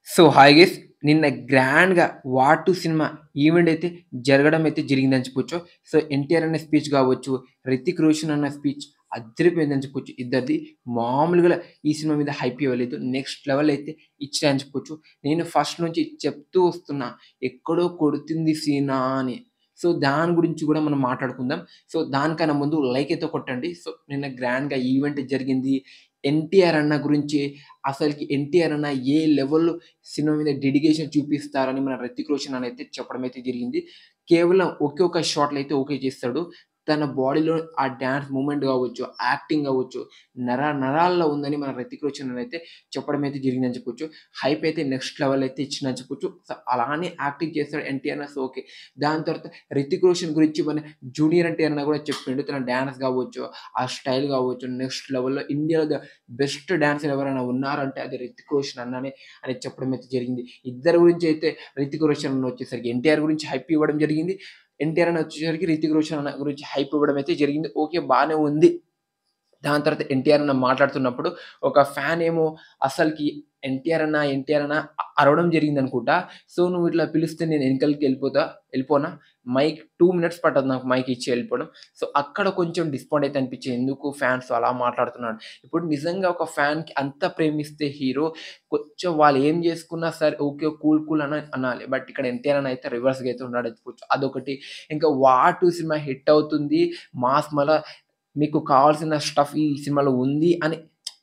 So, hi guys. నిన్న గ్రాండ్‌గా 'war 2' cinema event అయితే జరగడం అయితే జరిగిందని చెప్పొచ్చు. సో, 'ఎన్టీఆర్' అన్న స్పీచ్ కావచ్చు, 'హృతిక్ రోషన్' అన్న స్పీచ్ అదిరిపోయిందని చెప్పొచ్చు. ఇద్దరిది మామూలుగా ఈ సినిమా మీద హైప్ ఇవ్వలేదు. నెక్స్ట్ లెవెల్ అయితే ఇచ్చాయని చెప్పొచ్చు. నేను ఫస్ట్ నుంచి చెప్తూ వస్తున్నా, ఎక్కడో కొడుతుంది సీనా అని. సో, దాని గురించి కూడా మనం మాట్లాడుకుందాం. సో, దానికన్నా ముందు లైక్ అయితే కొట్టండి. సో, నిన్న గ్రాండ్‌గా ఈవెంట్ జరిగింది. 'ఎన్టీఆర్' అన్న గురించి అసలకి 'ఎన్టీఆర్' అన్న ఏ లెవెల్‌లో సినిమా మీద డెడికేషన్ చూపిస్తారని మన 'హృతిక్ రోషన్' అని అయితే చెప్పడం అయితే జరిగింది. కేవలం ఒకే ఒక షాట్‌లో అయితే ఓకే చేస్తాడు. తన బాడీలో ఆ డాన్స్ మూవ్‌మెంట్ గావచ్చు, యాక్టింగ్ గావచ్చు, నరాల్లో ఉందని మన 'హృతిక్ రోషన్' అని అయితే చెప్పడం అయితే జరిగిందని చెప్పొచ్చు. హైప్ అయితే నెక్స్ట్ లెవెల్ అయితే ఇచ్చిందని చెప్పొచ్చు. సో, అలానే యాక్టింగ్ చేస్తాడు 'ఎన్టీఆర్' అన్న సో ఓకే. దాని తర్వాత 'హృతిక్ రోషన్' గురించి మన 'జూనియర్ ఎన్టీఆర్' అన్న కూడా చెప్పిండు. తన డాన్స్ గావచ్చు, ఆ స్టైల్ గావచ్చు నెక్స్ట్ లెవెల్‌లో ఇండియాలో బెస్ట్ డాన్సర్ ఎవరైనా ఉన్నారంటే అది 'హృతిక్ రోషన్' అన్ననే అని చెప్పడం అయితే జరిగింది. ఇద్దరి గురించి అయితే 'హృతిక్ రోషన్' అన్న వచ్చేసరికి 'ఎన్టీఆర్' గురించి హైప్ ఇవ్వడం జరిగింది. 'ఎన్టీఆర్' అన్న వచ్చేసరికి 'హృతిక్ రోషన్' అన్న గురించి హైప్ ఇవ్వడం అయితే జరిగింది. ఓకే, బానే ఉంది. దాని తర్వాత 'ఎన్టీఆర్' అన్న మాట్లాడుతున్నప్పుడు ఒక ఫ్యాన్ ఏమో అసలకి 'ఎన్టీఆర్ అన్న' అరవడం జరిగిందనుకుంటా. సో, "నువ్వు ఇట్లా పిలిస్తే నేను ఎనకాలకి ఎళ్ళిపోనా? మైక్ 2 మినిట్స్ పట్టదు నాకు మైక్ ఇచ్చి ఎళ్ళిపోవడం." సో, అక్కడ కొంచెం డిసప్పాయింట్ అయితే అనిపించింది. ఎందుకు ఫ్యాన్స్ అలా మాట్లాడుతున్నాడు. ఇప్పుడు నిజంగా ఒక ఫ్యాన్‌కి అంత ప్రేమిస్తే హీరో కొంచెం వాళ్ళు ఏం చేసుకున్నా సరే ఓకే. కూల్ కూల్ అని అనాలి. బట్ ఇక్కడ 'ఎన్టీఆర్' అన్న అయితే రివర్స్‌గా అయితే ఉన్నాడని చెప్పుకోవచ్చు. అదొకటి. ఇంకా 'వార్ 2' సినిమా హిట్ అవుతుంది. మాస్ మళ్ళా మీకు కావాల్సిన స్టఫ్ ఈ సినిమాలో ఉంది అని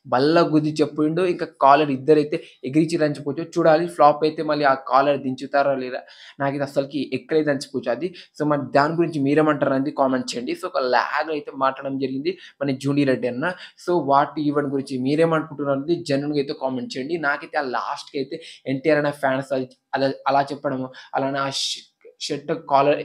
బల్లగుద్ది చెప్పిండు. ఇంకా కాలర్ ఇద్దరైతే ఎగిరిచ్చిరని చెప్పుకోవచ్చు. చూడాలి ఫ్లాప్ అయితే మళ్ళీ ఆ కాలర్ దించుతారా లేదా? నాకైతే అస్సలకి ఎక్కలేదని చెప్పుకోవచ్చు అది. సో, మరి దాని గురించి మీరేమంటారనేది కామెంట్ చేయండి. సో, ఒక లాగ్ అయితే మాట్లాడడం జరిగింది మన జూనియర్ రెడ్డి అన్న. సో, వాటి ఈవెంట్ గురించి మీరేమనుకుంటున్నారనేది జెన్యూన్‌గా అయితే కామెంట్ చేయండి. నాకైతే ఆ లాస్ట్‌కి అయితే 'ఎన్టీఆర్' అనే ఫ్యాన్స్ అలా చెప్పడము, అలానే ఆ షర్ట్ కాలర్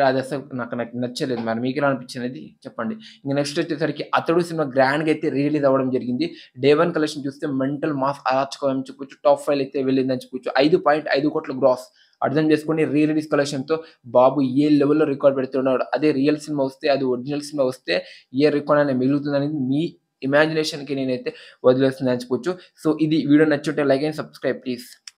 అదసలు నాకు నాకు నచ్చలేదు. మరి మీకెలా అనిపించిందనేది చెప్పండి. ఇంక నెక్స్ట్ వచ్చేసరికి 'అతడు' సినిమా గ్రాండ్‌గా అయితే రిలీజ్ అవ్వడం జరిగింది. డే 1 కలెక్షన్ చూస్తే మెంటల్ మాస్ అరాచకం అని చెప్పొచ్చు. టాప్ 5 అయితే వెళ్ళిందని చెప్పొచ్చు. 5.5 కోట్ల గ్రాస్. అర్థం చేసుకోండి, రీ రిలీజ్ కలెక్షన్‌తో బాబు ఏ లెవెల్‌లో రికార్డ్ పెడుతున్నాడు. అదే రియల్ సినిమా వస్తే, అది ఒరిజినల్ సినిమా వస్తే ఏ రికార్డ్ అనేది మిగులుతుందనేది మీ ఇమాజినేషన్‌కి నేనైతే వదిలేస్తున్నానని చెప్పొచ్చు. సో, ఇది వీడియో నచ్చుంటే లైక్ అండ్ సబ్స్క్రైబ్ ప్లీజ్.